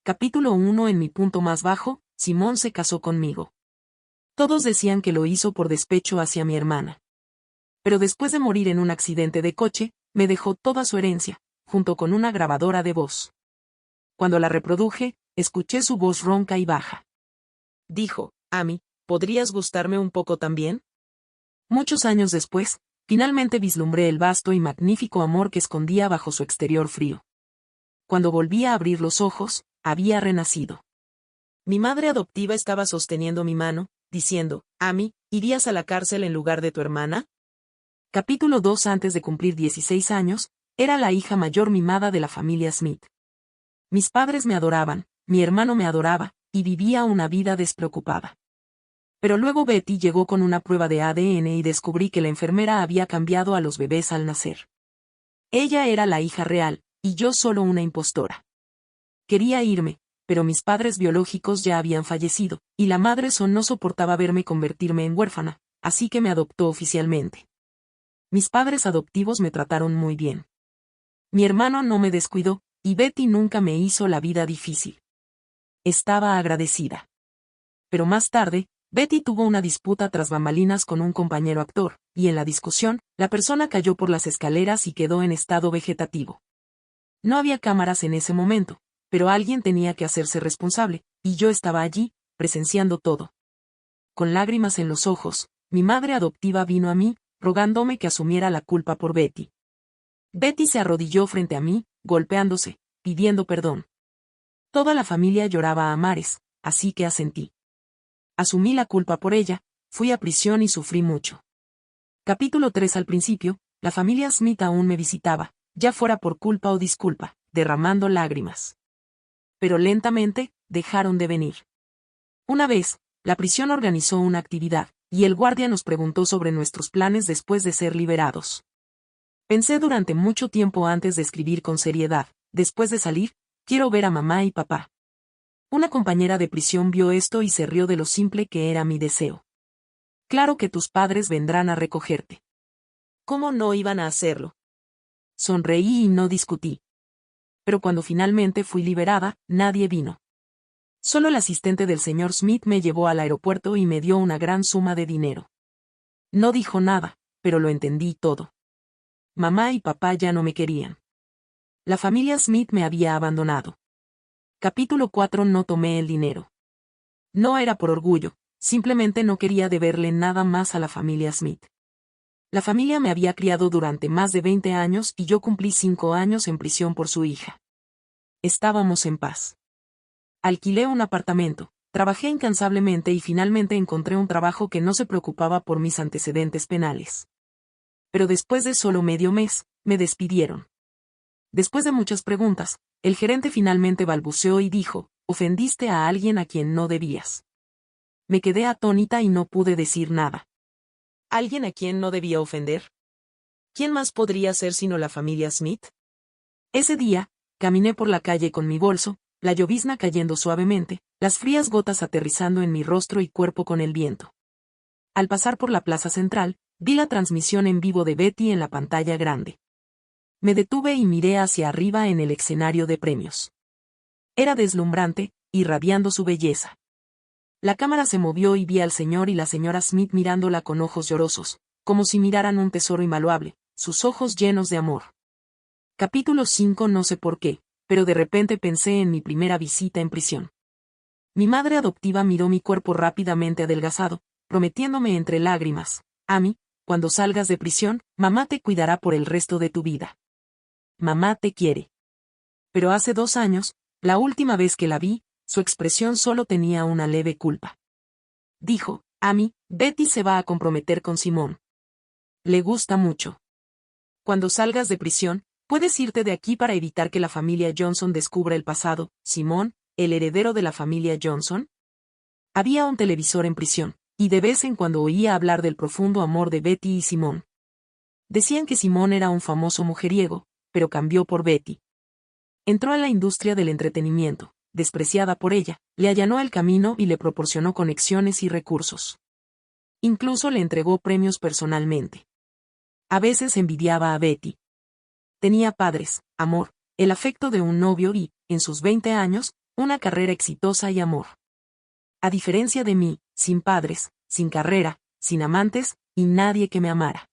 Capítulo 1. En mi punto más bajo, Simón se casó conmigo. Todos decían que lo hizo por despecho hacia mi hermana. Pero después de morir en un accidente de coche, me dejó toda su herencia, junto con una grabadora de voz. Cuando la reproduje, escuché su voz ronca y baja. Dijo, Amy, ¿podrías gustarme un poco también? Muchos años después, finalmente vislumbré el vasto y magnífico amor que escondía bajo su exterior frío. Cuando volví a abrir los ojos, había renacido. Mi madre adoptiva estaba sosteniendo mi mano, diciendo, Amy, ¿irías a la cárcel en lugar de tu hermana? Capítulo 2. Antes de cumplir 16 años, era la hija mayor mimada de la familia Smith. Mis padres me adoraban, mi hermano me adoraba, y vivía una vida despreocupada. Pero luego Betty llegó con una prueba de ADN y descubrí que la enfermera había cambiado a los bebés al nacer. Ella era la hija real, y yo solo una impostora. Quería irme, pero mis padres biológicos ya habían fallecido, y la madre no soportaba verme convertirme en huérfana, así que me adoptó oficialmente. Mis padres adoptivos me trataron muy bien. Mi hermano no me descuidó, y Betty nunca me hizo la vida difícil. Estaba agradecida. Pero más tarde, Betty tuvo una disputa tras bambalinas con un compañero actor, y en la discusión, la persona cayó por las escaleras y quedó en estado vegetativo. No había cámaras en ese momento, pero alguien tenía que hacerse responsable, y yo estaba allí, presenciando todo. Con lágrimas en los ojos, mi madre adoptiva vino a mí, rogándome que asumiera la culpa por Betty. Betty se arrodilló frente a mí, golpeándose, pidiendo perdón. Toda la familia lloraba a mares, así que asentí. Asumí la culpa por ella, fui a prisión y sufrí mucho. Capítulo 3. Al principio, la familia Smith aún me visitaba, ya fuera por culpa o disculpa, derramando lágrimas. Pero lentamente, dejaron de venir. Una vez, la prisión organizó una actividad, y el guardia nos preguntó sobre nuestros planes después de ser liberados. Pensé durante mucho tiempo antes de escribir con seriedad, después de salir, quiero ver a mamá y papá. Una compañera de prisión vio esto y se rió de lo simple que era mi deseo. Claro que tus padres vendrán a recogerte. ¿Cómo no iban a hacerlo? Sonreí y no discutí. Pero cuando finalmente fui liberada, nadie vino. Solo el asistente del señor Smith me llevó al aeropuerto y me dio una gran suma de dinero. No dijo nada, pero lo entendí todo. Mamá y papá ya no me querían. La familia Smith me había abandonado. Capítulo 4. No tomé el dinero. No era por orgullo, simplemente no quería deberle nada más a la familia Smith. La familia me había criado durante más de 20 años y yo cumplí 5 años en prisión por su hija. Estábamos en paz. Alquilé un apartamento, trabajé incansablemente y finalmente encontré un trabajo que no se preocupaba por mis antecedentes penales. Pero después de solo medio mes, me despidieron. Después de muchas preguntas, el gerente finalmente balbuceó y dijo, ofendiste a alguien a quien no debías. Me quedé atónita y no pude decir nada. ¿Alguien a quien no debía ofender? ¿Quién más podría ser sino la familia Smith? Ese día, caminé por la calle con mi bolso, la llovizna cayendo suavemente, las frías gotas aterrizando en mi rostro y cuerpo con el viento. Al pasar por la plaza central, vi la transmisión en vivo de Betty en la pantalla grande. Me detuve y miré hacia arriba en el escenario de premios. Era deslumbrante, irradiando su belleza. La cámara se movió y vi al señor y la señora Smith mirándola con ojos llorosos, como si miraran un tesoro invaluable, sus ojos llenos de amor. Capítulo 5. No sé por qué, pero de repente pensé en mi primera visita en prisión. Mi madre adoptiva miró mi cuerpo rápidamente adelgazado, prometiéndome entre lágrimas, Amy, cuando salgas de prisión, mamá te cuidará por el resto de tu vida. Mamá te quiere. Pero hace 2 años, la última vez que la vi, su expresión solo tenía una leve culpa. Dijo, Amy, Betty se va a comprometer con Simón. Le gusta mucho. Cuando salgas de prisión, puedes irte de aquí para evitar que la familia Johnson descubra el pasado, Simón, el heredero de la familia Johnson. Había un televisor en prisión, y de vez en cuando oía hablar del profundo amor de Betty y Simón. Decían que Simón era un famoso mujeriego, pero cambió por Betty. Entró a la industria del entretenimiento, despreciada por ella, le allanó el camino y le proporcionó conexiones y recursos. Incluso le entregó premios personalmente. A veces envidiaba a Betty. Tenía padres, amor, el afecto de un novio y, en sus 20 años, una carrera exitosa y amor. A diferencia de mí, sin padres, sin carrera, sin amantes, y nadie que me amara.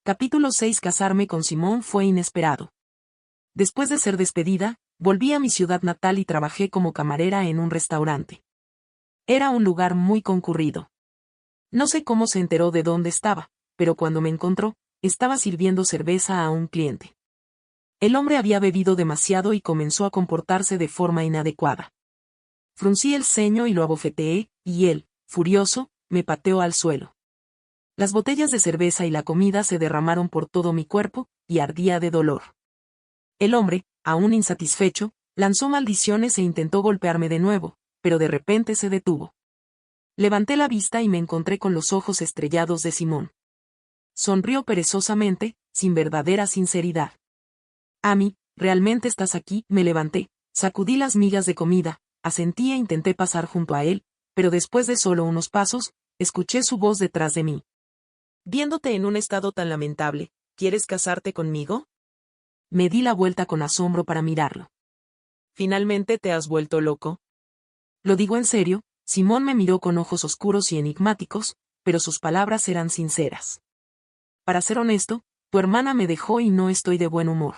Capítulo 6. Casarme con Simón fue inesperado. Después de ser despedida, volví a mi ciudad natal y trabajé como camarera en un restaurante. Era un lugar muy concurrido. No sé cómo se enteró de dónde estaba, pero cuando me encontró, estaba sirviendo cerveza a un cliente. El hombre había bebido demasiado y comenzó a comportarse de forma inadecuada. Fruncí el ceño y lo abofeteé, y él, furioso, me pateó al suelo. Las botellas de cerveza y la comida se derramaron por todo mi cuerpo, y ardía de dolor. El hombre, aún insatisfecho, lanzó maldiciones e intentó golpearme de nuevo, pero de repente se detuvo. Levanté la vista y me encontré con los ojos estrellados de Simón. Sonrió perezosamente, sin verdadera sinceridad. Amy, ¿realmente estás aquí? Me levanté, sacudí las migas de comida, asentí e intenté pasar junto a él, pero después de solo unos pasos, escuché su voz detrás de mí. Viéndote en un estado tan lamentable, ¿quieres casarte conmigo? Me di la vuelta con asombro para mirarlo. ¿Finalmente te has vuelto loco? Lo digo en serio. Simón me miró con ojos oscuros y enigmáticos, pero sus palabras eran sinceras. Para ser honesto, tu hermana me dejó y no estoy de buen humor.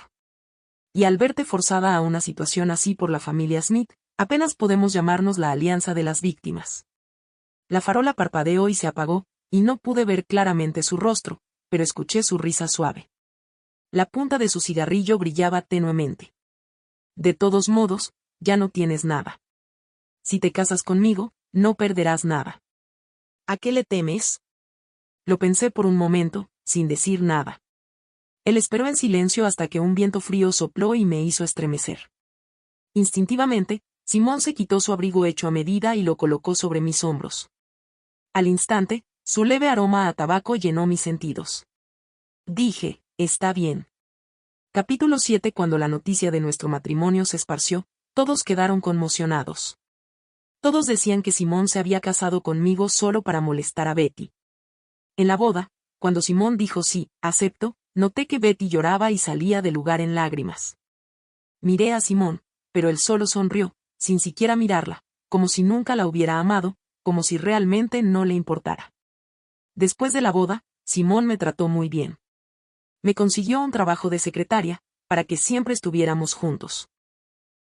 Y al verte forzada a una situación así por la familia Smith, apenas podemos llamarnos la alianza de las víctimas. La farola parpadeó y se apagó, y no pude ver claramente su rostro, pero escuché su risa suave. La punta de su cigarrillo brillaba tenuemente. De todos modos, ya no tienes nada. Si te casas conmigo, no perderás nada. ¿A qué le temes? Lo pensé por un momento, sin decir nada. Él esperó en silencio hasta que un viento frío sopló y me hizo estremecer. Instintivamente, Simón se quitó su abrigo hecho a medida y lo colocó sobre mis hombros. Al instante, su leve aroma a tabaco llenó mis sentidos. Dije, está bien. Capítulo 7. Cuando la noticia de nuestro matrimonio se esparció, todos quedaron conmocionados. Todos decían que Simón se había casado conmigo solo para molestar a Betty. En la boda, cuando Simón dijo sí, acepto, noté que Betty lloraba y salía del lugar en lágrimas. Miré a Simón, pero él solo sonrió, sin siquiera mirarla, como si nunca la hubiera amado, como si realmente no le importara. Después de la boda, Simón me trató muy bien. Me consiguió un trabajo de secretaria, para que siempre estuviéramos juntos.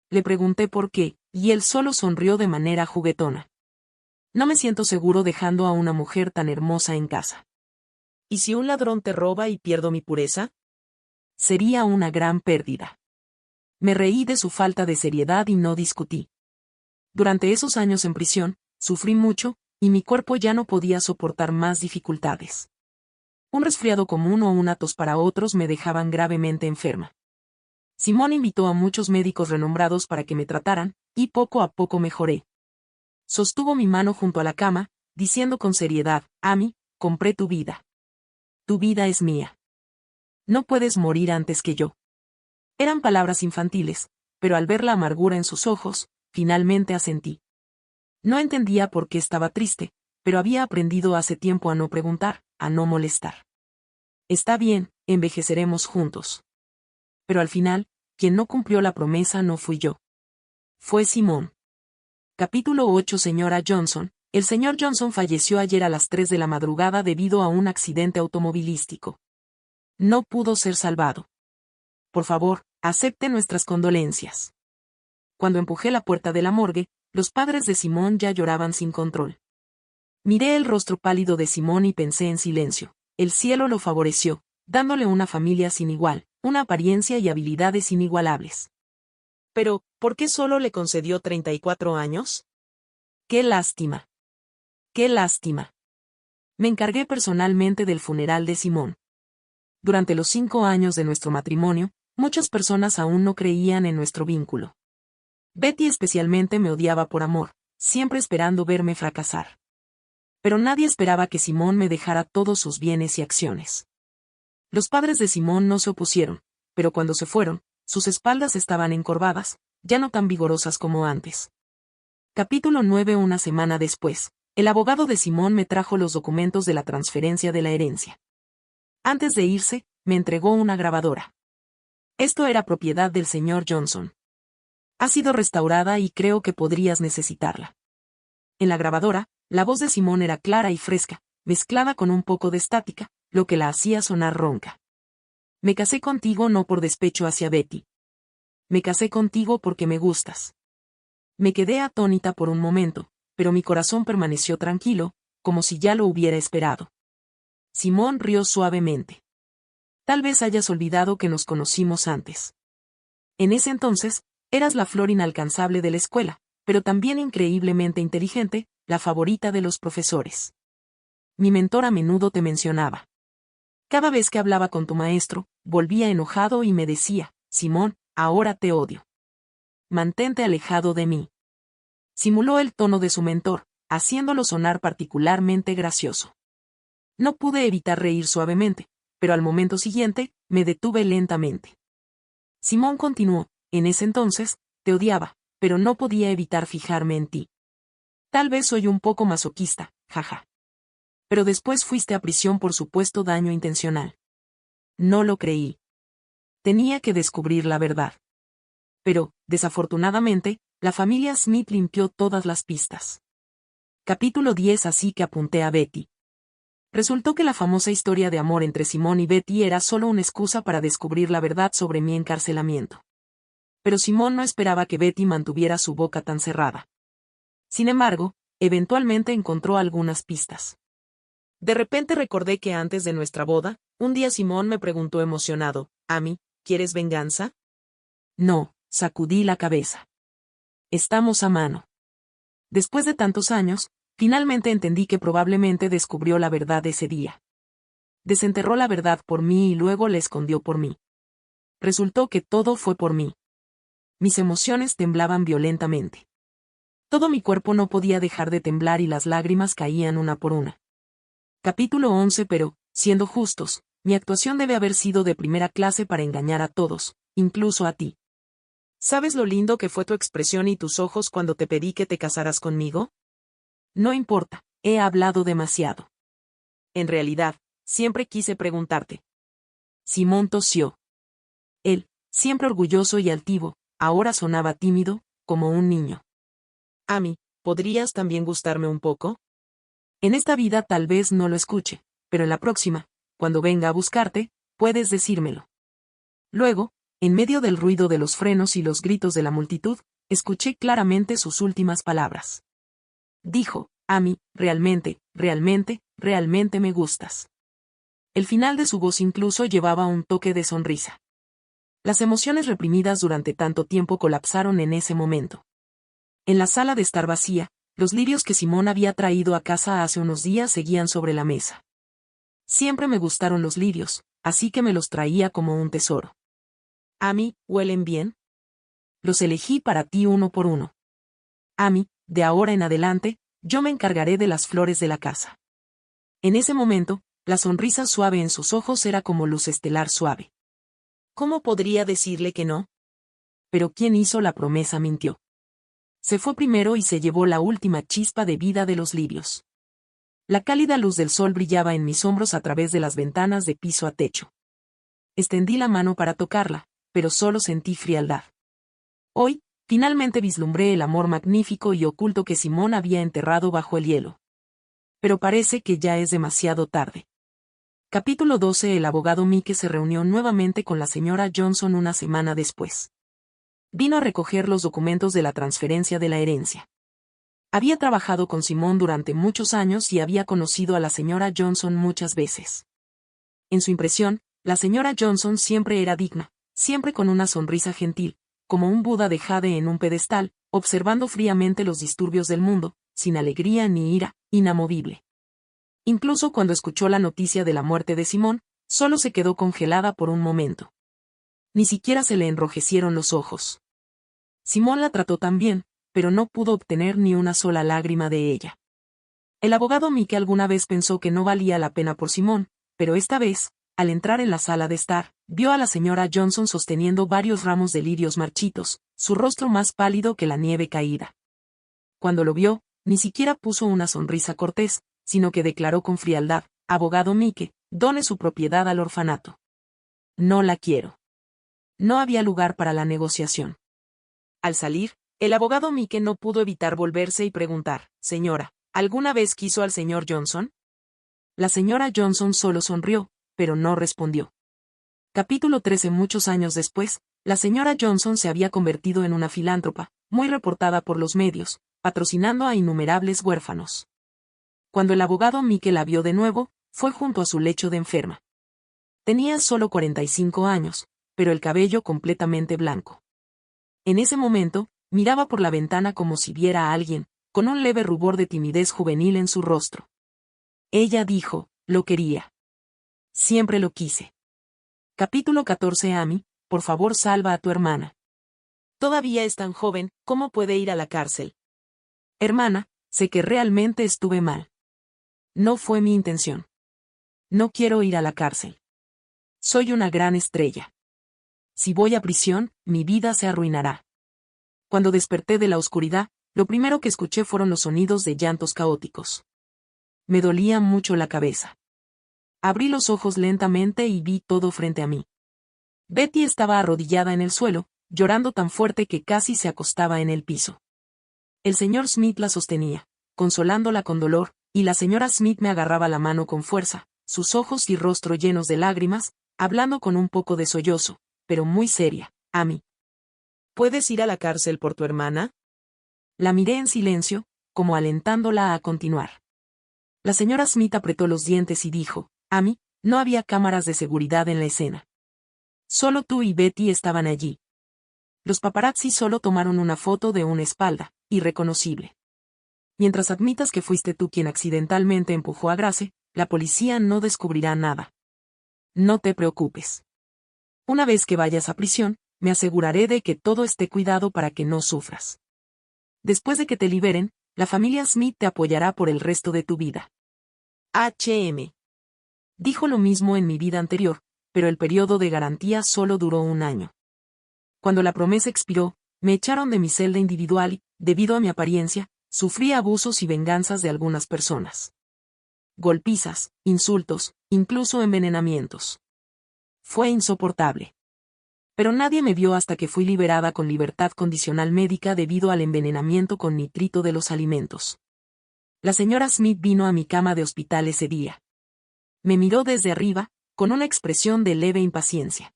Le pregunté por qué, y él solo sonrió de manera juguetona. No me siento seguro dejando a una mujer tan hermosa en casa. ¿Y si un ladrón te roba y pierdo mi pureza? Sería una gran pérdida. Me reí de su falta de seriedad y no discutí. Durante esos años en prisión, sufrí mucho, y mi cuerpo ya no podía soportar más dificultades. Un resfriado común o una tos para otros me dejaban gravemente enferma. Simón invitó a muchos médicos renombrados para que me trataran, y poco a poco mejoré. Sostuvo mi mano junto a la cama, diciendo con seriedad, Amy, compré tu vida. Tu vida es mía. No puedes morir antes que yo. Eran palabras infantiles, pero al ver la amargura en sus ojos, finalmente asentí. No entendía por qué estaba triste, pero había aprendido hace tiempo a no preguntar, a no molestar. Está bien, envejeceremos juntos. Pero al final, quien no cumplió la promesa no fui yo. Fue Simón. Capítulo 8. Señora Johnson. El señor Johnson falleció ayer a las 3 de la madrugada debido a un accidente automovilístico. No pudo ser salvado. Por favor, acepte nuestras condolencias. Cuando empujé la puerta de la morgue, los padres de Simón ya lloraban sin control. Miré el rostro pálido de Simón y pensé en silencio. El cielo lo favoreció, dándole una familia sin igual, una apariencia y habilidades inigualables. Pero, ¿por qué solo le concedió 34 años? ¡Qué lástima! ¡Qué lástima! Me encargué personalmente del funeral de Simón. Durante los 5 años de nuestro matrimonio, muchas personas aún no creían en nuestro vínculo. Betty especialmente me odiaba por amor, siempre esperando verme fracasar. Pero nadie esperaba que Simón me dejara todos sus bienes y acciones. Los padres de Simón no se opusieron, pero cuando se fueron, sus espaldas estaban encorvadas, ya no tan vigorosas como antes. Capítulo 9. Una semana después, el abogado de Simón me trajo los documentos de la transferencia de la herencia. Antes de irse, me entregó una grabadora. Esto era propiedad del señor Johnson. Ha sido restaurada y creo que podrías necesitarla. En la grabadora, la voz de Simón era clara y fresca, mezclada con un poco de estática, lo que la hacía sonar ronca. Me casé contigo no por despecho hacia Betty. Me casé contigo porque me gustas. Me quedé atónita por un momento, pero mi corazón permaneció tranquilo, como si ya lo hubiera esperado. Simón rió suavemente. Tal vez hayas olvidado que nos conocimos antes. En ese entonces, eras la flor inalcanzable de la escuela, pero también increíblemente inteligente, la favorita de los profesores. Mi mentor a menudo te mencionaba. Cada vez que hablaba con tu maestro, volvía enojado y me decía, Simón, ahora te odio. Mantente alejado de mí. Simuló el tono de su mentor, haciéndolo sonar particularmente gracioso. No pude evitar reír suavemente, pero al momento siguiente, me detuve lentamente. Simón continuó, en ese entonces, te odiaba, pero no podía evitar fijarme en ti. Tal vez soy un poco masoquista, jaja. Pero después fuiste a prisión por supuesto daño intencional. No lo creí. Tenía que descubrir la verdad. Pero, desafortunadamente, la familia Smith limpió todas las pistas. Capítulo 10. Así que apunté a Betty. Resultó que la famosa historia de amor entre Simón y Betty era solo una excusa para descubrir la verdad sobre mi encarcelamiento. Pero Simón no esperaba que Betty mantuviera su boca tan cerrada. Sin embargo, eventualmente encontró algunas pistas. De repente recordé que antes de nuestra boda, un día Simón me preguntó emocionado, Amy, ¿quieres venganza? No, sacudí la cabeza. Estamos a mano. Después de tantos años, finalmente entendí que probablemente descubrió la verdad ese día. Desenterró la verdad por mí y luego la escondió por mí. Resultó que todo fue por mí. Mis emociones temblaban violentamente. Todo mi cuerpo no podía dejar de temblar y las lágrimas caían una por una. Capítulo 11. Pero, siendo justos, mi actuación debe haber sido de primera clase para engañar a todos, incluso a ti. ¿Sabes lo lindo que fue tu expresión y tus ojos cuando te pedí que te casaras conmigo? No importa, he hablado demasiado. En realidad, siempre quise preguntarte. Simón tosió. Él, siempre orgulloso y altivo, ahora sonaba tímido, como un niño. Amy, ¿podrías también gustarme un poco? En esta vida tal vez no lo escuche, pero en la próxima, cuando venga a buscarte, puedes decírmelo. Luego, en medio del ruido de los frenos y los gritos de la multitud, escuché claramente sus últimas palabras. Dijo, Amy, realmente, realmente, realmente me gustas. El final de su voz incluso llevaba un toque de sonrisa. Las emociones reprimidas durante tanto tiempo colapsaron en ese momento. En la sala de estar vacía, los lirios que Simón había traído a casa hace unos días seguían sobre la mesa. Siempre me gustaron los lirios, así que me los traía como un tesoro. Amy, ¿huelen bien? Los elegí para ti uno por uno. Amy, de ahora en adelante, yo me encargaré de las flores de la casa. En ese momento, la sonrisa suave en sus ojos era como luz estelar suave. ¿Cómo podría decirle que no? Pero quien hizo la promesa mintió. Se fue primero y se llevó la última chispa de vida de los lirios. La cálida luz del sol brillaba en mis hombros a través de las ventanas de piso a techo. Extendí la mano para tocarla, pero solo sentí frialdad. Hoy, finalmente vislumbré el amor magnífico y oculto que Simón había enterrado bajo el hielo. Pero parece que ya es demasiado tarde. Capítulo 12. El abogado Mike se reunió nuevamente con la señora Johnson una semana después. Vino a recoger los documentos de la transferencia de la herencia. Había trabajado con Simón durante muchos años y había conocido a la señora Johnson muchas veces. En su impresión, la señora Johnson siempre era digna, siempre con una sonrisa gentil, como un Buda de jade en un pedestal, observando fríamente los disturbios del mundo, sin alegría ni ira, inamovible. Incluso cuando escuchó la noticia de la muerte de Simón, solo se quedó congelada por un momento. Ni siquiera se le enrojecieron los ojos. Simón la trató tan bien, pero no pudo obtener ni una sola lágrima de ella. El abogado Mike alguna vez pensó que no valía la pena por Simón, pero esta vez, al entrar en la sala de estar, vio a la señora Johnson sosteniendo varios ramos de lirios marchitos, su rostro más pálido que la nieve caída. Cuando lo vio, ni siquiera puso una sonrisa cortés, sino que declaró con frialdad, abogado Mike, done su propiedad al orfanato. No la quiero. No había lugar para la negociación. Al salir, el abogado Mike no pudo evitar volverse y preguntar, «Señora, ¿alguna vez quiso al señor Johnson?» La señora Johnson solo sonrió, pero no respondió. Capítulo 13. Muchos años después, la señora Johnson se había convertido en una filántropa, muy reportada por los medios, patrocinando a innumerables huérfanos. Cuando el abogado Mike la vio de nuevo, fue junto a su lecho de enferma. Tenía solo 45 años, pero el cabello completamente blanco. En ese momento, miraba por la ventana como si viera a alguien, con un leve rubor de timidez juvenil en su rostro. Ella dijo, «Lo quería. Siempre lo quise». Capítulo 14. Amy, por favor salva a tu hermana. Todavía es tan joven, ¿cómo puede ir a la cárcel? Hermana, sé que realmente estuve mal. No fue mi intención. No quiero ir a la cárcel. Soy una gran estrella. Si voy a prisión, mi vida se arruinará. Cuando desperté de la oscuridad, lo primero que escuché fueron los sonidos de llantos caóticos. Me dolía mucho la cabeza. Abrí los ojos lentamente y vi todo frente a mí. Betty estaba arrodillada en el suelo, llorando tan fuerte que casi se acostaba en el piso. El señor Smith la sostenía, consolándola con dolor, y la señora Smith me agarraba la mano con fuerza, sus ojos y rostro llenos de lágrimas, hablando con un poco de sollozo, pero muy seria. «Amy, ¿puedes ir a la cárcel por tu hermana?» La miré en silencio, como alentándola a continuar. La señora Smith apretó los dientes y dijo, «Amy, no había cámaras de seguridad en la escena. Solo tú y Betty estaban allí. Los paparazzi solo tomaron una foto de una espalda, irreconocible. Mientras admitas que fuiste tú quien accidentalmente empujó a Grace, la policía no descubrirá nada. No te preocupes. Una vez que vayas a prisión, me aseguraré de que todo esté cuidado para que no sufras. Después de que te liberen, la familia Smith te apoyará por el resto de tu vida». H.M. Dijo lo mismo en mi vida anterior, pero el periodo de garantía solo duró 1 año. Cuando la promesa expiró, me echaron de mi celda individual y, debido a mi apariencia, sufrí abusos y venganzas de algunas personas. Golpizas, insultos, incluso envenenamientos. Fue insoportable. Pero nadie me vio hasta que fui liberada con libertad condicional médica debido al envenenamiento con nitrito de los alimentos. La señora Smith vino a mi cama de hospital ese día. Me miró desde arriba, con una expresión de leve impaciencia.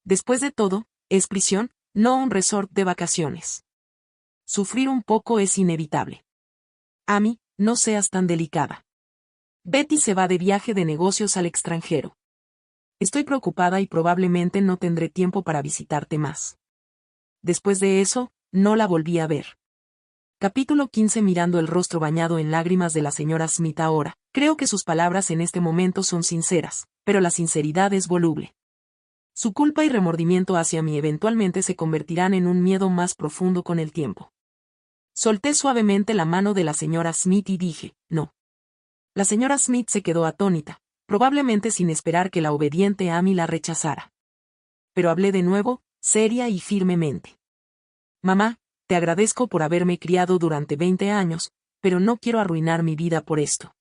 Después de todo, es prisión, no un resort de vacaciones. Sufrir un poco es inevitable. Amy, no seas tan delicada. Betty se va de viaje de negocios al extranjero. Estoy preocupada y probablemente no tendré tiempo para visitarte más. Después de eso, no la volví a ver. Capítulo 15. Mirando el rostro bañado en lágrimas de la señora Smith ahora, creo que sus palabras en este momento son sinceras, pero la sinceridad es voluble. Su culpa y remordimiento hacia mí eventualmente se convertirán en un miedo más profundo con el tiempo. Solté suavemente la mano de la señora Smith y dije, «No». La señora Smith se quedó atónita, probablemente sin esperar que la obediente Amy la rechazara. Pero hablé de nuevo, seria y firmemente. «Mamá, te agradezco por haberme criado durante 20 años, pero no quiero arruinar mi vida por esto.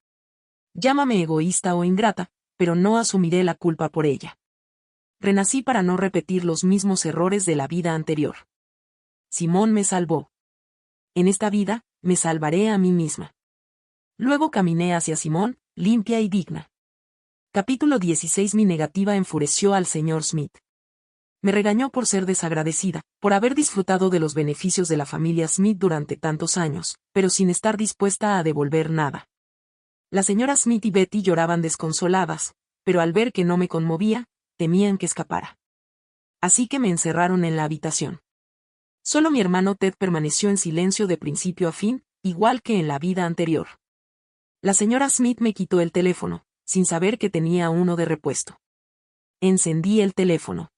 Llámame egoísta o ingrata, pero no asumiré la culpa por ella. Renací para no repetir los mismos errores de la vida anterior. Simón me salvó. En esta vida, me salvaré a mí misma». Luego caminé hacia Simón, limpia y digna. Capítulo 16. Mi negativa enfureció al señor Smith. Me regañó por ser desagradecida, por haber disfrutado de los beneficios de la familia Smith durante tantos años, pero sin estar dispuesta a devolver nada. La señora Smith y Betty lloraban desconsoladas, pero al ver que no me conmovía, temían que escapara. Así que me encerraron en la habitación. Solo mi hermano Ted permaneció en silencio de principio a fin, igual que en la vida anterior. La señora Smith me quitó el teléfono, sin saber que tenía uno de repuesto. Encendí el teléfono.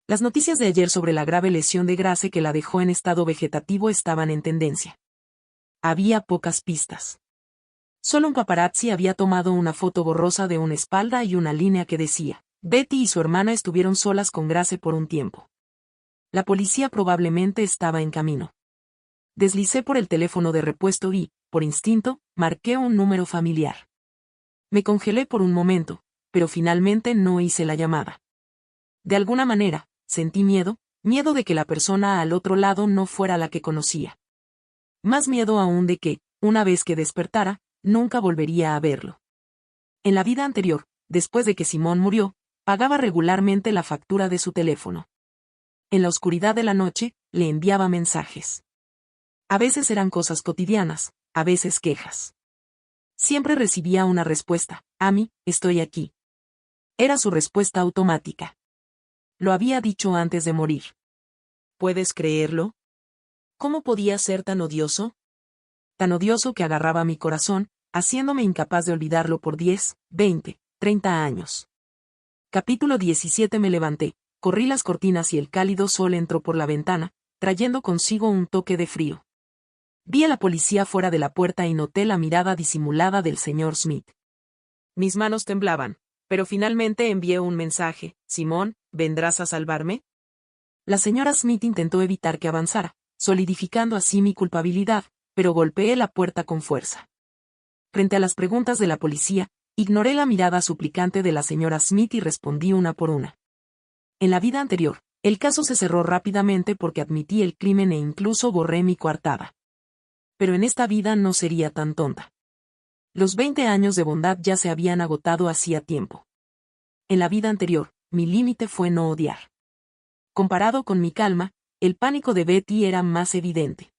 Las noticias de ayer sobre la grave lesión de Grace que la dejó en estado vegetativo estaban en tendencia. Había pocas pistas. Solo un paparazzi había tomado una foto borrosa de una espalda y una línea que decía, «Betty y su hermana estuvieron solas con Grace por un tiempo». La policía probablemente estaba en camino. Deslicé por el teléfono de repuesto y, por instinto, marqué un número familiar. Me congelé por un momento, pero finalmente no hice la llamada. De alguna manera, sentí miedo, Miedo de que la persona al otro lado no fuera la que conocía. Más miedo aún de que, una vez que despertara, nunca volvería a verlo. En la vida anterior, después de que Simón murió, pagaba regularmente la factura de su teléfono. En la oscuridad de la noche, le enviaba mensajes. A veces eran cosas cotidianas, a veces quejas. Siempre recibía una respuesta: Amy, estoy aquí. Era su respuesta automática. Lo había dicho antes de morir. ¿Puedes creerlo? ¿Cómo podía ser tan odioso? Tan odioso que agarraba mi corazón, haciéndome incapaz de olvidarlo por 10, 20, 30 años. Capítulo 17. Me levanté, corrí las cortinas y el cálido sol entró por la ventana, trayendo consigo un toque de frío. Vi a la policía fuera de la puerta y noté la mirada disimulada del señor Smith. Mis manos temblaban, pero finalmente envié un mensaje: Simón, ¿vendrás a salvarme? La señora Smith intentó evitar que avanzara, solidificando así mi culpabilidad, pero golpeé la puerta con fuerza. Frente a las preguntas de la policía, ignoré la mirada suplicante de la señora Smith y respondí una por una. En la vida anterior, el caso se cerró rápidamente porque admití el crimen e incluso borré mi coartada. Pero en esta vida no sería tan tonta. Los 20 años de bondad ya se habían agotado hacía tiempo. En la vida anterior, mi límite fue no odiar. Comparado con mi calma, el pánico de Betty era más evidente.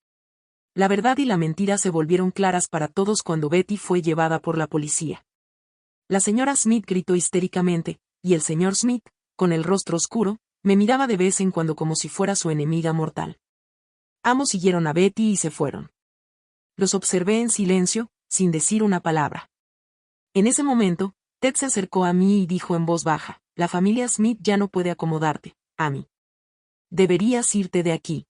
La verdad y la mentira se volvieron claras para todos cuando Betty fue llevada por la policía. La señora Smith gritó histéricamente, y el señor Smith, con el rostro oscuro, me miraba de vez en cuando como si fuera su enemiga mortal. Ambos siguieron a Betty y se fueron. Los observé en silencio, sin decir una palabra. En ese momento, Ted se acercó a mí y dijo en voz baja: la familia Smith ya no puede acomodarte, Amy. Deberías irte de aquí.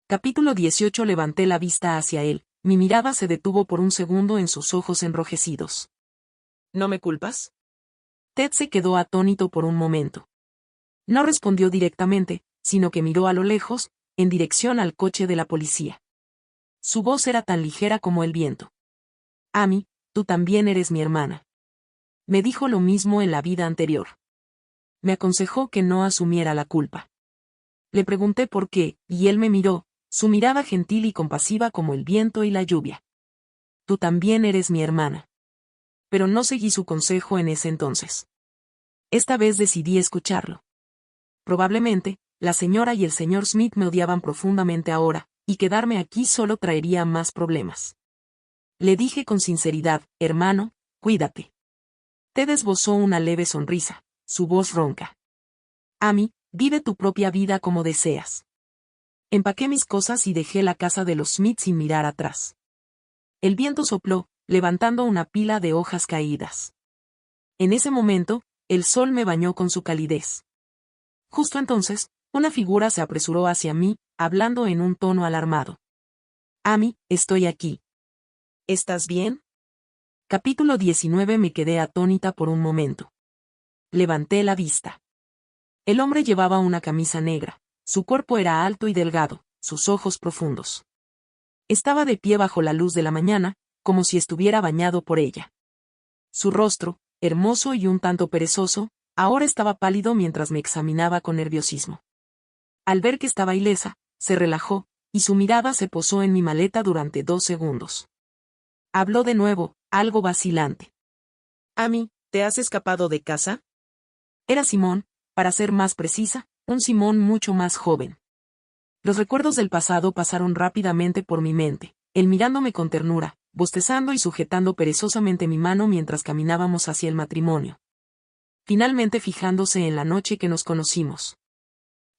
Capítulo 18. Levanté la vista hacia él, mi mirada se detuvo por un segundo en sus ojos enrojecidos. ¿No me culpas? Ted se quedó atónito por un momento. No respondió directamente, sino que miró a lo lejos, en dirección al coche de la policía. Su voz era tan ligera como el viento. Amy, tú también eres mi hermana. Me dijo lo mismo en la vida anterior. Me aconsejó que no asumiera la culpa. Le pregunté por qué, y él me miró, su mirada gentil y compasiva como el viento y la lluvia. Tú también eres mi hermana. Pero no seguí su consejo en ese entonces. Esta vez decidí escucharlo. Probablemente, la señora y el señor Smith me odiaban profundamente ahora, y quedarme aquí solo traería más problemas. Le dije con sinceridad: hermano, cuídate. Ted esbozó una leve sonrisa, su voz ronca. Amy, vive tu propia vida como deseas. Empaqué mis cosas y dejé la casa de los Smith sin mirar atrás. El viento sopló, levantando una pila de hojas caídas. En ese momento, el sol me bañó con su calidez. Justo entonces, una figura se apresuró hacia mí, hablando en un tono alarmado. Amy, estoy aquí. ¿Estás bien? Capítulo 19. Me quedé atónita por un momento. Levanté la vista. El hombre llevaba una camisa negra, su cuerpo era alto y delgado, sus ojos profundos. Estaba de pie bajo la luz de la mañana, como si estuviera bañado por ella. Su rostro, hermoso y un tanto perezoso, ahora estaba pálido mientras me examinaba con nerviosismo. Al ver que estaba ilesa, se relajó, y su mirada se posó en mi maleta durante 2 segundos. Habló de nuevo, algo vacilante. Amy, ¿te has escapado de casa? Era Simón, para ser más precisa, un Simón mucho más joven. Los recuerdos del pasado pasaron rápidamente por mi mente, él mirándome con ternura, bostezando y sujetando perezosamente mi mano mientras caminábamos hacia el matrimonio. Finalmente fijándose en la noche que nos conocimos.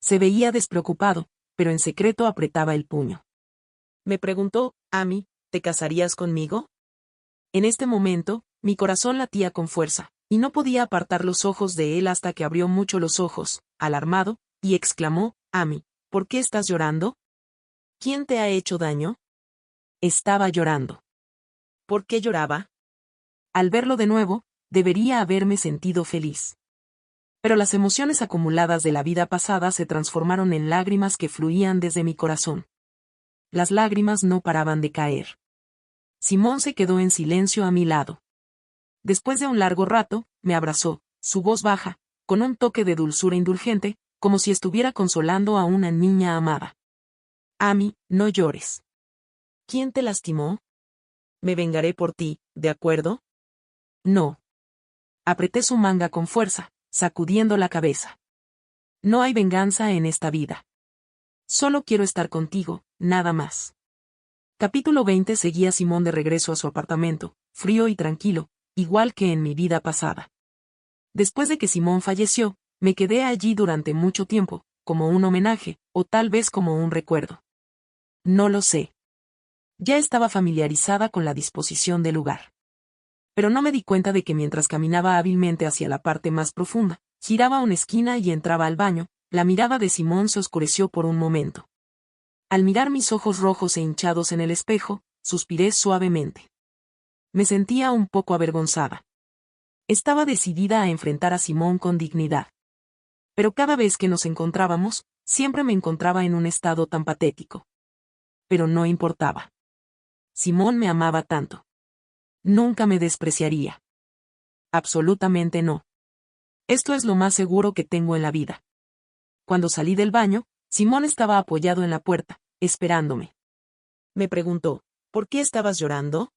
Se veía despreocupado, pero en secreto apretaba el puño. Me preguntó: Amy, ¿te casarías conmigo? En este momento, mi corazón latía con fuerza, y no podía apartar los ojos de él hasta que abrió mucho los ojos, alarmado, y exclamó: Amy, ¿por qué estás llorando? ¿Quién te ha hecho daño? Estaba llorando. ¿Por qué lloraba? Al verlo de nuevo, debería haberme sentido feliz. Pero las emociones acumuladas de la vida pasada se transformaron en lágrimas que fluían desde mi corazón. Las lágrimas no paraban de caer. Simón se quedó en silencio a mi lado. Después de un largo rato, me abrazó, su voz baja, con un toque de dulzura indulgente, como si estuviera consolando a una niña amada. Amy, no llores. ¿Quién te lastimó? Me vengaré por ti, ¿de acuerdo? No. Apreté su manga con fuerza, sacudiendo la cabeza. No hay venganza en esta vida. Solo quiero estar contigo, nada más. Capítulo 20. Seguía Simón de regreso a su apartamento, frío y tranquilo, igual que en mi vida pasada. Después de que Simón falleció, me quedé allí durante mucho tiempo, como un homenaje, o tal vez como un recuerdo. No lo sé. Ya estaba familiarizada con la disposición del lugar. Pero no me di cuenta de que mientras caminaba hábilmente hacia la parte más profunda, giraba una esquina y entraba al baño, la mirada de Simón se oscureció por un momento. Al mirar mis ojos rojos e hinchados en el espejo, suspiré suavemente. Me sentía un poco avergonzada. Estaba decidida a enfrentar a Simón con dignidad. Pero cada vez que nos encontrábamos, siempre me encontraba en un estado tan patético. Pero no importaba. Simón me amaba tanto. Nunca me despreciaría. Absolutamente no. Esto es lo más seguro que tengo en la vida. Cuando salí del baño, Simón estaba apoyado en la puerta, esperándome. Me preguntó, ¿por qué estabas llorando?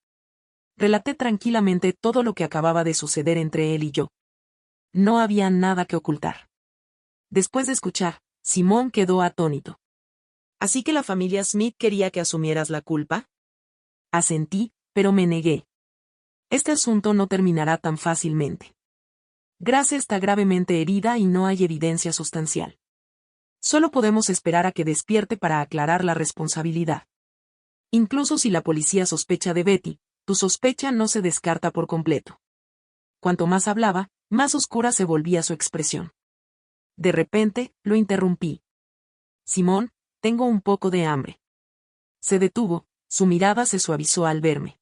Relaté tranquilamente todo lo que acababa de suceder entre él y yo. No había nada que ocultar. Después de escuchar, Simón quedó atónito. ¿Así que la familia Smith quería que asumieras la culpa? Asentí, pero me negué. Este asunto no terminará tan fácilmente. Grace está gravemente herida y no hay evidencia sustancial. Solo podemos esperar a que despierte para aclarar la responsabilidad. Incluso si la policía sospecha de Betty, tu sospecha no se descarta por completo. Cuanto más hablaba, más oscura se volvía su expresión. De repente, lo interrumpí. Simón, tengo un poco de hambre. Se detuvo, su mirada se suavizó al verme.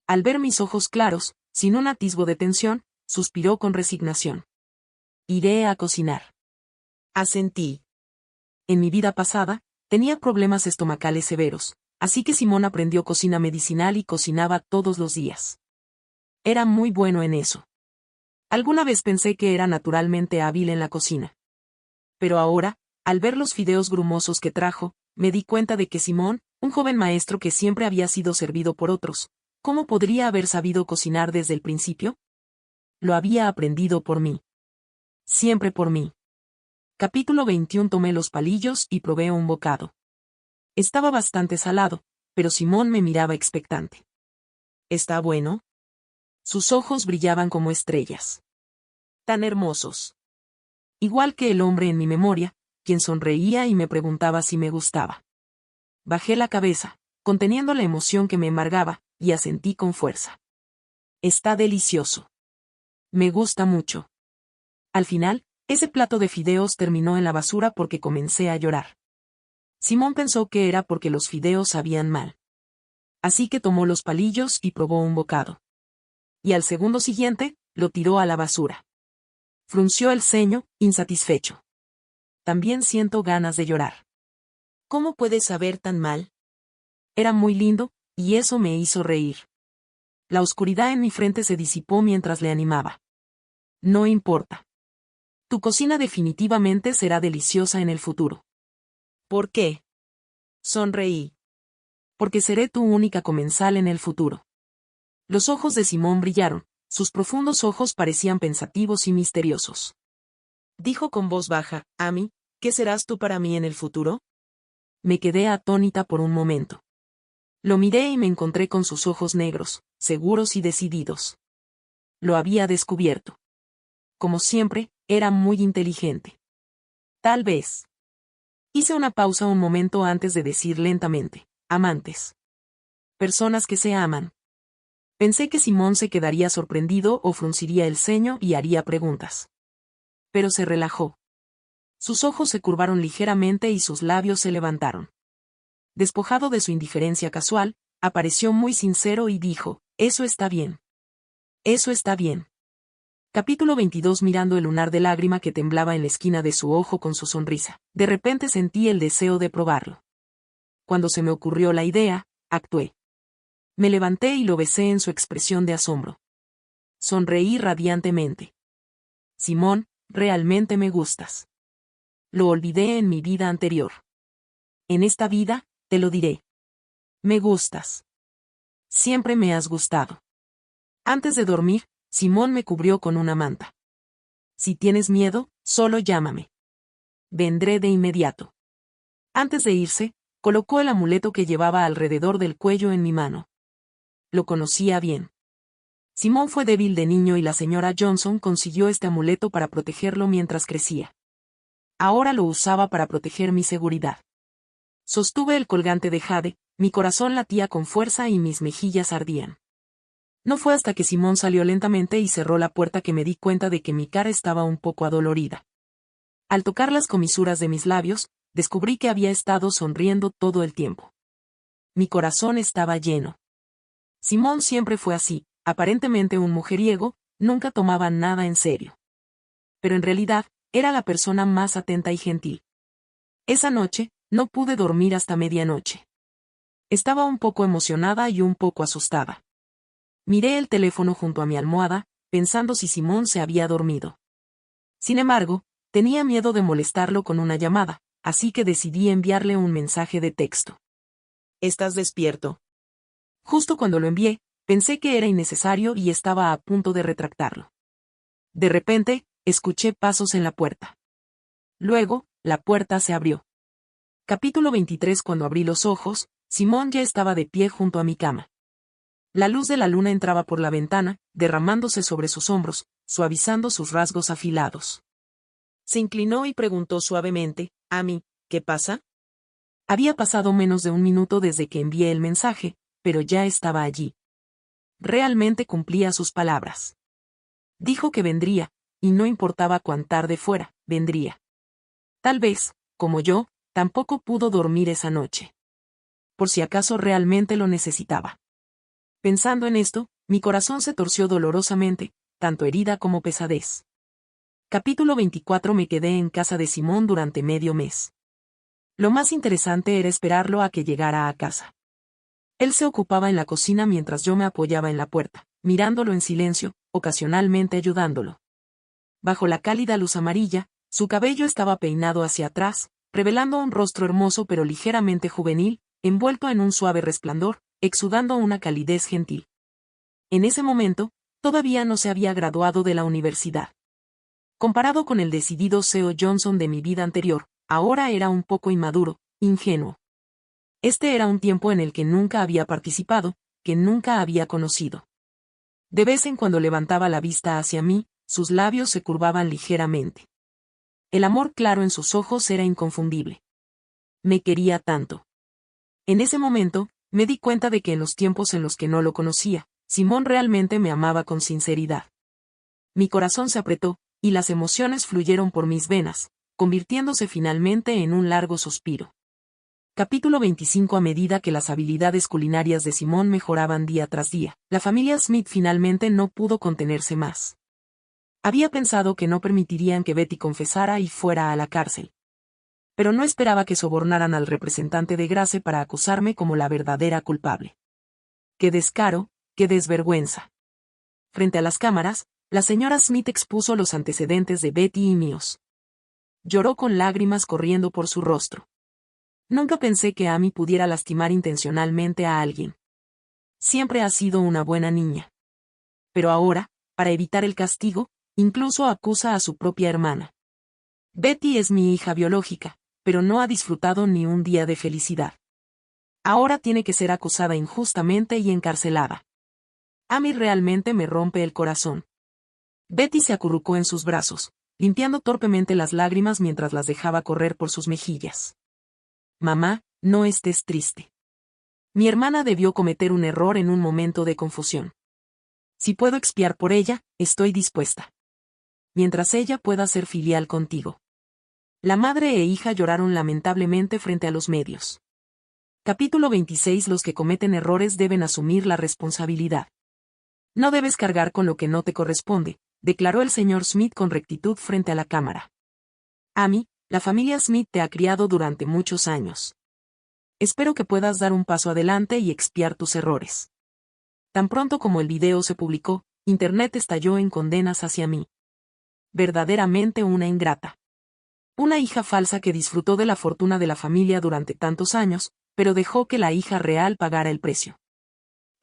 Al ver mis ojos claros, sin un atisbo de tensión, suspiró con resignación. Iré a cocinar. Asentí. En mi vida pasada, tenía problemas estomacales severos, así que Simón aprendió cocina medicinal y cocinaba todos los días. Era muy bueno en eso. Alguna vez pensé que era naturalmente hábil en la cocina. Pero ahora, al ver los fideos grumosos que trajo, me di cuenta de que Simón, un joven maestro que siempre había sido servido por otros, ¿cómo podría haber sabido cocinar desde el principio? Lo había aprendido por mí. Siempre por mí. Capítulo 21. Tomé los palillos y probé un bocado. Estaba bastante salado, pero Simón me miraba expectante. ¿Está bueno? Sus ojos brillaban como estrellas. Tan hermosos. Igual que el hombre en mi memoria, quien sonreía y me preguntaba si me gustaba. Bajé la cabeza, conteniendo la emoción que me embargaba, y asentí con fuerza. Está delicioso. Me gusta mucho. Al final, ese plato de fideos terminó en la basura porque comencé a llorar. Simón pensó que era porque los fideos sabían mal. Así que tomó los palillos y probó un bocado. Y al segundo siguiente, lo tiró a la basura. Frunció el ceño, insatisfecho. También siento ganas de llorar. ¿Cómo puedes saber tan mal? Era muy lindo, y eso me hizo reír. La oscuridad en mi frente se disipó mientras le animaba. No importa. Tu cocina definitivamente será deliciosa en el futuro. ¿Por qué? Sonreí. Porque seré tu única comensal en el futuro. Los ojos de Simón brillaron, sus profundos ojos parecían pensativos y misteriosos. Dijo con voz baja, Amy, ¿qué serás tú para mí en el futuro? Me quedé atónita por un momento. Lo miré y me encontré con sus ojos negros, seguros y decididos. Lo había descubierto. Como siempre, era muy inteligente. Tal vez. Hice una pausa un momento antes de decir lentamente, amantes. Personas que se aman. Pensé que Simón se quedaría sorprendido o frunciría el ceño y haría preguntas. Pero se relajó. Sus ojos se curvaron ligeramente y sus labios se levantaron. Despojado de su indiferencia casual, apareció muy sincero y dijo, eso está bien. Eso está bien. Capítulo 22. Mirando el lunar de lágrima que temblaba en la esquina de su ojo con su sonrisa, de repente sentí el deseo de probarlo. Cuando se me ocurrió la idea, actué. Me levanté y lo besé en su expresión de asombro. Sonreí radiantemente. Simón, realmente me gustas. lo olvidé en mi vida anterior. En esta vida, te lo diré. Me gustas. Siempre me has gustado. Antes de dormir, Simón me cubrió con una manta. Si tienes miedo, solo llámame. Vendré de inmediato. Antes de irse, colocó el amuleto que llevaba alrededor del cuello en mi mano. Lo conocía bien. Simón fue débil de niño y la señora Johnson consiguió este amuleto para protegerlo mientras crecía. Ahora lo usaba para proteger mi seguridad. Sostuve el colgante de jade, mi corazón latía con fuerza y mis mejillas ardían. No fue hasta que Simón salió lentamente y cerró la puerta que me di cuenta de que mi cara estaba un poco adolorida. Al tocar las comisuras de mis labios, descubrí que había estado sonriendo todo el tiempo. Mi corazón estaba lleno. Simón siempre fue así, aparentemente un mujeriego, nunca tomaba nada en serio. Pero en realidad, era la persona más atenta y gentil. Esa noche, no pude dormir hasta medianoche. Estaba un poco emocionada y un poco asustada. Miré el teléfono junto a mi almohada, pensando si Simón se había dormido. Sin embargo, tenía miedo de molestarlo con una llamada, así que decidí enviarle un mensaje de texto. ¿Estás despierto? Justo cuando lo envié, pensé que era innecesario y estaba a punto de retractarlo. De repente, escuché pasos en la puerta. Luego, la puerta se abrió. Capítulo 23. Cuando abrí los ojos, Simón ya estaba de pie junto a mi cama. La luz de la luna entraba por la ventana, derramándose sobre sus hombros, suavizando sus rasgos afilados. Se inclinó y preguntó suavemente, «Amy, ¿qué pasa?» Había pasado menos de un minuto desde que envié el mensaje, pero ya estaba allí. Realmente cumplía sus palabras. Dijo que vendría, y no importaba cuán tarde fuera, vendría. Tal vez, como yo, tampoco pudo dormir esa noche. Por si acaso realmente lo necesitaba. Pensando en esto, mi corazón se torció dolorosamente, tanto herida como pesadez. Capítulo 24. Me quedé en casa de Simón durante medio mes. Lo más interesante era esperarlo a que llegara a casa. Él se ocupaba en la cocina mientras yo me apoyaba en la puerta, mirándolo en silencio, ocasionalmente ayudándolo. Bajo la cálida luz amarilla, su cabello estaba peinado hacia atrás, revelando un rostro hermoso pero ligeramente juvenil, envuelto en un suave resplandor, exudando una calidez gentil. En ese momento, todavía no se había graduado de la universidad. Comparado con el decidido CEO Johnson de mi vida anterior, ahora era un poco inmaduro, ingenuo. Este era un tiempo en el que nunca había participado, que nunca había conocido. De vez en cuando levantaba la vista hacia mí, sus labios se curvaban ligeramente. El amor claro en sus ojos era inconfundible. Me quería tanto. En ese momento, me di cuenta de que en los tiempos en los que no lo conocía, Simón realmente me amaba con sinceridad. Mi corazón se apretó, y las emociones fluyeron por mis venas, convirtiéndose finalmente en un largo suspiro. Capítulo 25. A medida que las habilidades culinarias de Simón mejoraban día tras día, la familia Smith finalmente no pudo contenerse más. Había pensado que no permitirían que Betty confesara y fuera a la cárcel. Pero no esperaba que sobornaran al representante de Grace para acusarme como la verdadera culpable. ¡Qué descaro, qué desvergüenza! Frente a las cámaras, la señora Smith expuso los antecedentes de Betty y míos. Lloró con lágrimas corriendo por su rostro. Nunca pensé que Amy pudiera lastimar intencionalmente a alguien. Siempre ha sido una buena niña. Pero ahora, para evitar el castigo, incluso acusa a su propia hermana. Betty es mi hija biológica, pero no ha disfrutado ni un día de felicidad. Ahora tiene que ser acusada injustamente y encarcelada. Amy realmente me rompe el corazón. Betty se acurrucó en sus brazos, limpiando torpemente las lágrimas mientras las dejaba correr por sus mejillas. Mamá, no estés triste. Mi hermana debió cometer un error en un momento de confusión. Si puedo expiar por ella, estoy dispuesta. Mientras ella pueda ser filial contigo. La madre e hija lloraron lamentablemente frente a los medios. Capítulo 26. Los que cometen errores deben asumir la responsabilidad. No debes cargar con lo que no te corresponde, declaró el señor Smith con rectitud frente a la cámara. Amy, la familia Smith te ha criado durante muchos años. Espero que puedas dar un paso adelante y expiar tus errores. Tan pronto como el video se publicó, Internet estalló en condenas hacia mí. Verdaderamente una ingrata. Una hija falsa que disfrutó de la fortuna de la familia durante tantos años, pero dejó que la hija real pagara el precio.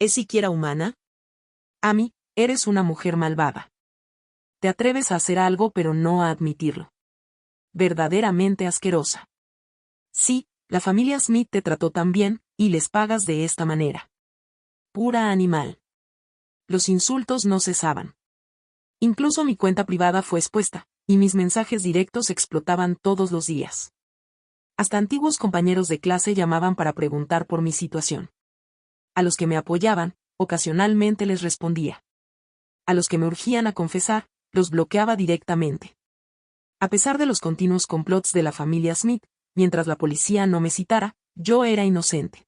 ¿Es siquiera humana? Amy, eres una mujer malvada. Te atreves a hacer algo pero no a admitirlo. Verdaderamente asquerosa. Sí, la familia Smith te trató tan bien, y les pagas de esta manera. Pura animal. Los insultos no cesaban. Incluso mi cuenta privada fue expuesta, y mis mensajes directos explotaban todos los días. Hasta antiguos compañeros de clase llamaban para preguntar por mi situación. A los que me apoyaban, ocasionalmente les respondía. A los que me urgían a confesar, los bloqueaba directamente. A pesar de los continuos complots de la familia Smith, mientras la policía no me citara, yo era inocente.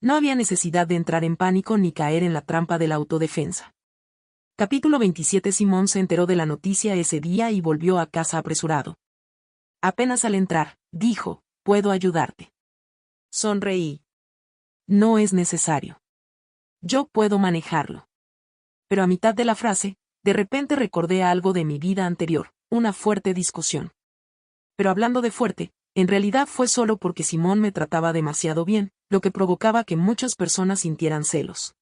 No había necesidad de entrar en pánico ni caer en la trampa de la autodefensa. Capítulo 27. Simón se enteró de la noticia ese día y volvió a casa apresurado. Apenas al entrar, dijo, «¿Puedo ayudarte?» Sonreí. «No es necesario. Yo puedo manejarlo». Pero a mitad de la frase, de repente recordé algo de mi vida anterior, una fuerte discusión. Pero hablando de fuerte, en realidad fue solo porque Simón me trataba demasiado bien, lo que provocaba que muchas personas sintieran celos.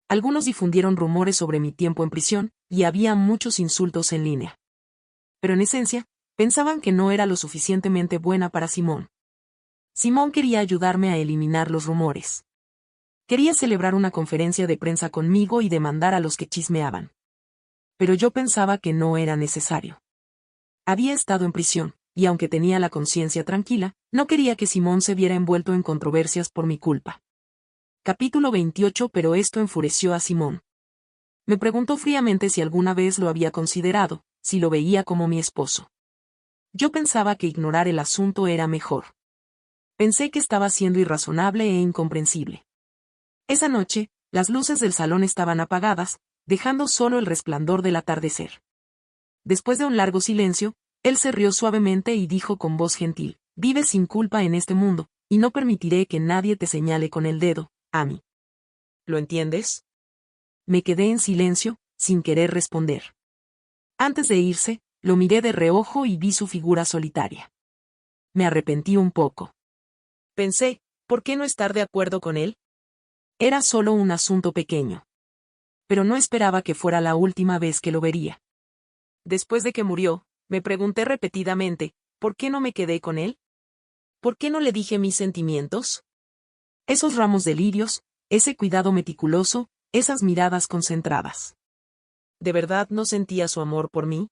Algunos difundieron rumores sobre mi tiempo en prisión, y había muchos insultos en línea. Pero en esencia, pensaban que no era lo suficientemente buena para Simón. Simón quería ayudarme a eliminar los rumores. Quería celebrar una conferencia de prensa conmigo y demandar a los que chismeaban. Pero yo pensaba que no era necesario. Había estado en prisión, y aunque tenía la conciencia tranquila, no quería que Simón se viera envuelto en controversias por mi culpa. Capítulo 28. Pero esto enfureció a Simón. Me preguntó fríamente si alguna vez lo había considerado, si lo veía como mi esposo. Yo pensaba que ignorar el asunto era mejor. Pensé que estaba siendo irrazonable e incomprensible. Esa noche, las luces del salón estaban apagadas, dejando solo el resplandor del atardecer. Después de un largo silencio, él se rió suavemente y dijo con voz gentil, «Vives sin culpa en este mundo, y no permitiré que nadie te señale con el dedo, Amy. ¿Lo entiendes?» Me quedé en silencio, sin querer responder. Antes de irse, lo miré de reojo y vi su figura solitaria. Me arrepentí un poco. Pensé, ¿por qué no estar de acuerdo con él? Era solo un asunto pequeño. Pero no esperaba que fuera la última vez que lo vería. Después de que murió, me pregunté repetidamente, ¿por qué no me quedé con él? ¿Por qué no le dije mis sentimientos? Esos ramos de lirios, ese cuidado meticuloso, esas miradas concentradas. ¿De verdad no sentía su amor por mí?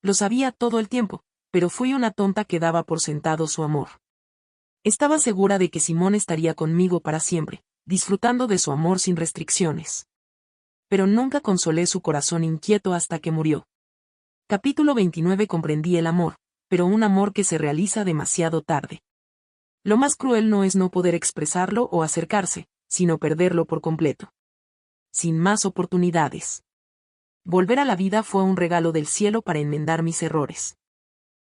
Lo sabía todo el tiempo, pero fui una tonta que daba por sentado su amor. Estaba segura de que Simón estaría conmigo para siempre, disfrutando de su amor sin restricciones. Pero nunca consolé su corazón inquieto hasta que murió. Capítulo 29. Comprendí el amor, pero un amor que se realiza demasiado tarde. Lo más cruel no es no poder expresarlo o acercarse, sino perderlo por completo. Sin más oportunidades. Volver a la vida fue un regalo del cielo para enmendar mis errores.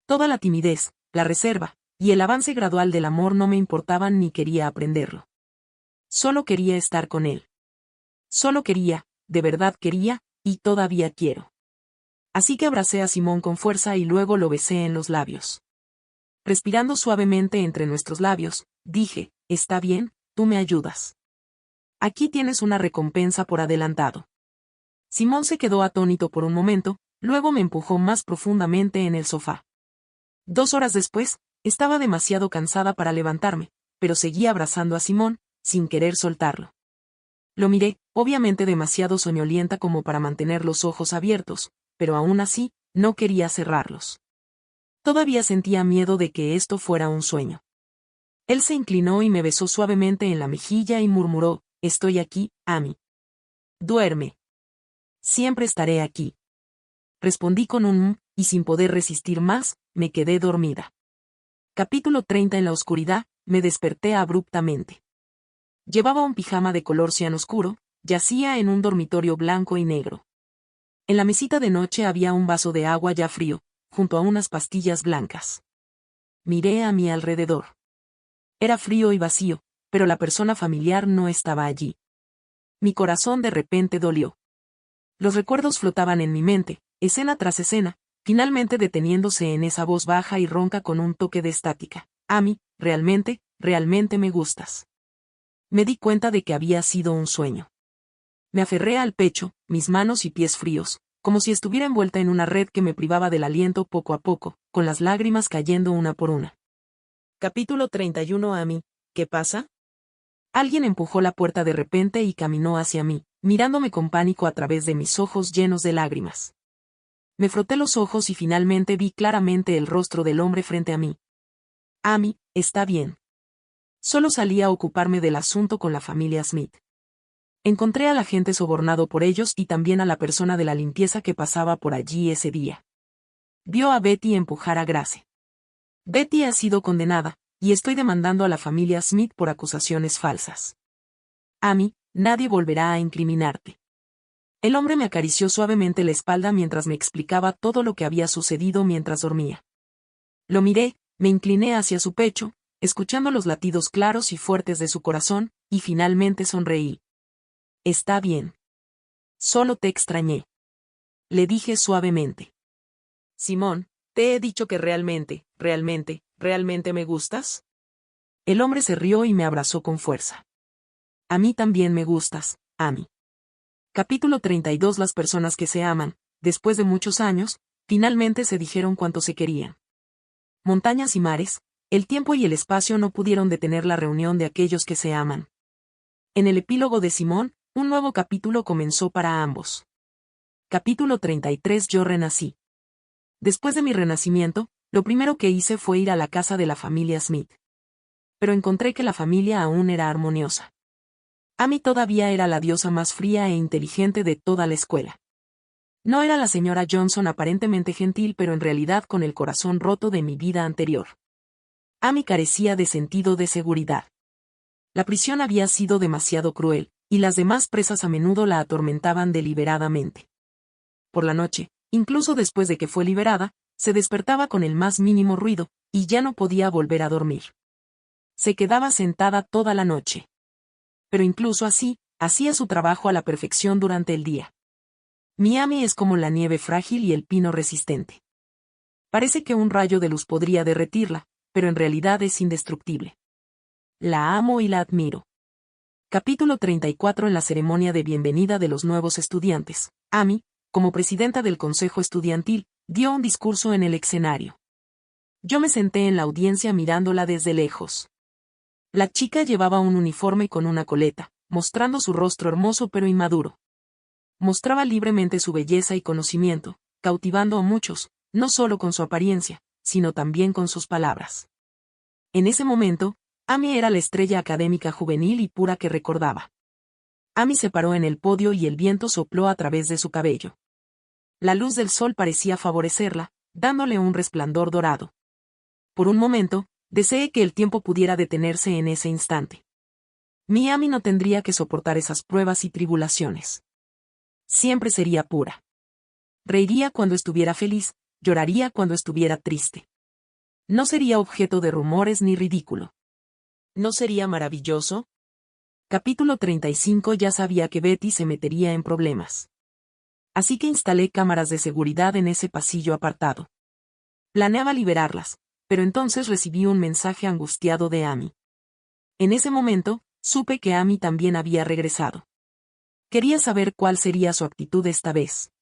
Toda la timidez, la reserva, y el avance gradual del amor no me importaban ni quería aprenderlo. Solo quería estar con él. Solo quería, de verdad quería, y todavía quiero. Así que abracé a Simón con fuerza y luego lo besé en los labios. Respirando suavemente entre nuestros labios, dije, «Está bien, tú me ayudas. Aquí tienes una recompensa por adelantado». Simón se quedó atónito por un momento, luego me empujó más profundamente en el sofá. 2 horas después, estaba demasiado cansada para levantarme, pero seguía abrazando a Simón, sin querer soltarlo. Lo miré, obviamente demasiado soñolienta como para mantener los ojos abiertos, pero aún así, no quería cerrarlos. Todavía sentía miedo de que esto fuera un sueño. Él se inclinó y me besó suavemente en la mejilla y murmuró, «Estoy aquí, Amy. Duerme. Siempre estaré aquí». Respondí con un y sin poder resistir más, me quedé dormida. Capítulo 30. En la oscuridad, me desperté abruptamente. Llevaba un pijama de color cian oscuro, yacía en un dormitorio blanco y negro. En la mesita de noche había un vaso de agua ya frío, junto a unas pastillas blancas. Miré a mi alrededor. Era frío y vacío, pero la persona familiar no estaba allí. Mi corazón de repente dolió. Los recuerdos flotaban en mi mente, escena tras escena, finalmente deteniéndose en esa voz baja y ronca con un toque de estática. Amy, realmente, realmente me gustas. Me di cuenta de que había sido un sueño. Me aferré al pecho, mis manos y pies fríos, como si estuviera envuelta en una red que me privaba del aliento poco a poco, con las lágrimas cayendo una por una. Capítulo 31. Amy, ¿qué pasa? Alguien empujó la puerta de repente y caminó hacia mí, mirándome con pánico a través de mis ojos llenos de lágrimas. Me froté los ojos y finalmente vi claramente el rostro del hombre frente a mí. Amy, está bien. Solo salí a ocuparme del asunto con la familia Smith. Encontré al agente sobornado por ellos y también a la persona de la limpieza que pasaba por allí ese día. Vio a Betty empujar a Grace. Betty ha sido condenada, y estoy demandando a la familia Smith por acusaciones falsas. Amy, nadie volverá a incriminarte. El hombre me acarició suavemente la espalda mientras me explicaba todo lo que había sucedido mientras dormía. Lo miré, me incliné hacia su pecho, escuchando los latidos claros y fuertes de su corazón, y finalmente sonreí. Está bien. Solo te extrañé. Le dije suavemente. Simón, ¿te he dicho que realmente me gustas? El hombre se rió y me abrazó con fuerza. A mí también me gustas, Amy. Capítulo 32. Las personas que se aman, después de muchos años, finalmente se dijeron cuánto se querían. Montañas y mares, el tiempo y el espacio no pudieron detener la reunión de aquellos que se aman. En el epílogo de Simón, un nuevo capítulo comenzó para ambos. Capítulo 33. Yo renací. Después de mi renacimiento, lo primero que hice fue ir a la casa de la familia Smith. Pero encontré que la familia aún era armoniosa. Amy todavía era la diosa más fría e inteligente de toda la escuela. No era la señora Johnson aparentemente gentil, pero en realidad con el corazón roto de mi vida anterior. Amy carecía de sentido de seguridad. La prisión había sido demasiado cruel, y las demás presas a menudo la atormentaban deliberadamente. Por la noche, incluso después de que fue liberada, se despertaba con el más mínimo ruido, y ya no podía volver a dormir. Se quedaba sentada toda la noche. Pero incluso así, hacía su trabajo a la perfección durante el día. Mi Amy es como la nieve frágil y el pino resistente. Parece que un rayo de luz podría derretirla, pero en realidad es indestructible. La amo y la admiro. Capítulo 34. En la ceremonia de bienvenida de los nuevos estudiantes, Amy, como presidenta del consejo estudiantil, dio un discurso en el escenario. Yo me senté en la audiencia mirándola desde lejos. La chica llevaba un uniforme con una coleta, mostrando su rostro hermoso pero inmaduro. Mostraba libremente su belleza y conocimiento, cautivando a muchos, no solo con su apariencia, sino también con sus palabras. En ese momento, Amy era la estrella académica juvenil y pura que recordaba. Amy se paró en el podio y el viento sopló a través de su cabello. La luz del sol parecía favorecerla, dándole un resplandor dorado. Por un momento, deseé que el tiempo pudiera detenerse en ese instante. Mi Amy no tendría que soportar esas pruebas y tribulaciones. Siempre sería pura. Reiría cuando estuviera feliz, lloraría cuando estuviera triste. No sería objeto de rumores ni ridículo. ¿No sería maravilloso? Capítulo 35. Ya sabía que Betty se metería en problemas. Así que instalé cámaras de seguridad en ese pasillo apartado. Planeaba liberarlas, pero entonces recibí un mensaje angustiado de Amy. En ese momento, supe que Amy también había regresado. Quería saber cuál sería su actitud esta vez.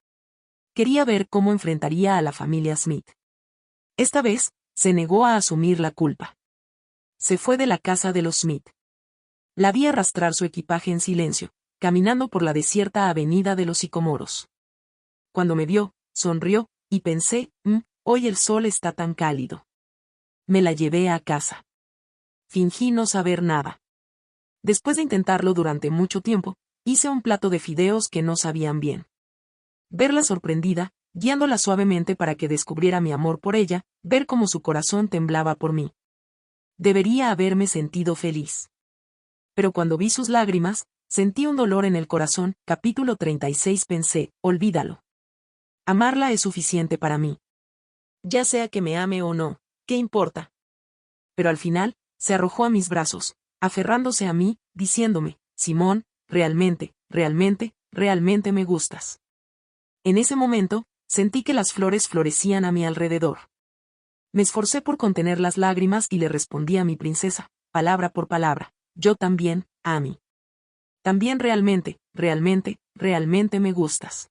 Quería ver cómo enfrentaría a la familia Smith. Esta vez, se negó a asumir la culpa. Se fue de la casa de los Smith. La vi arrastrar su equipaje en silencio, caminando por la desierta avenida de los Sicomoros. Cuando me vio, sonrió, y pensé, hoy el sol está tan cálido. Me la llevé a casa. Fingí no saber nada. Después de intentarlo durante mucho tiempo, hice un plato de fideos que no sabían bien. Verla sorprendida, guiándola suavemente para que descubriera mi amor por ella, ver cómo su corazón temblaba por mí. Debería haberme sentido feliz. Pero cuando vi sus lágrimas, sentí un dolor en el corazón. Capítulo 36. Pensé, olvídalo. Amarla es suficiente para mí. Ya sea que me ame o no, ¿qué importa? Pero al final, se arrojó a mis brazos, aferrándose a mí, diciéndome, Simón, realmente me gustas. En ese momento, Sentí que las flores florecían a mi alrededor. Me esforcé por contener las lágrimas y le respondí a mi princesa, palabra por palabra, yo también, Amy. También realmente, realmente, realmente me gustas.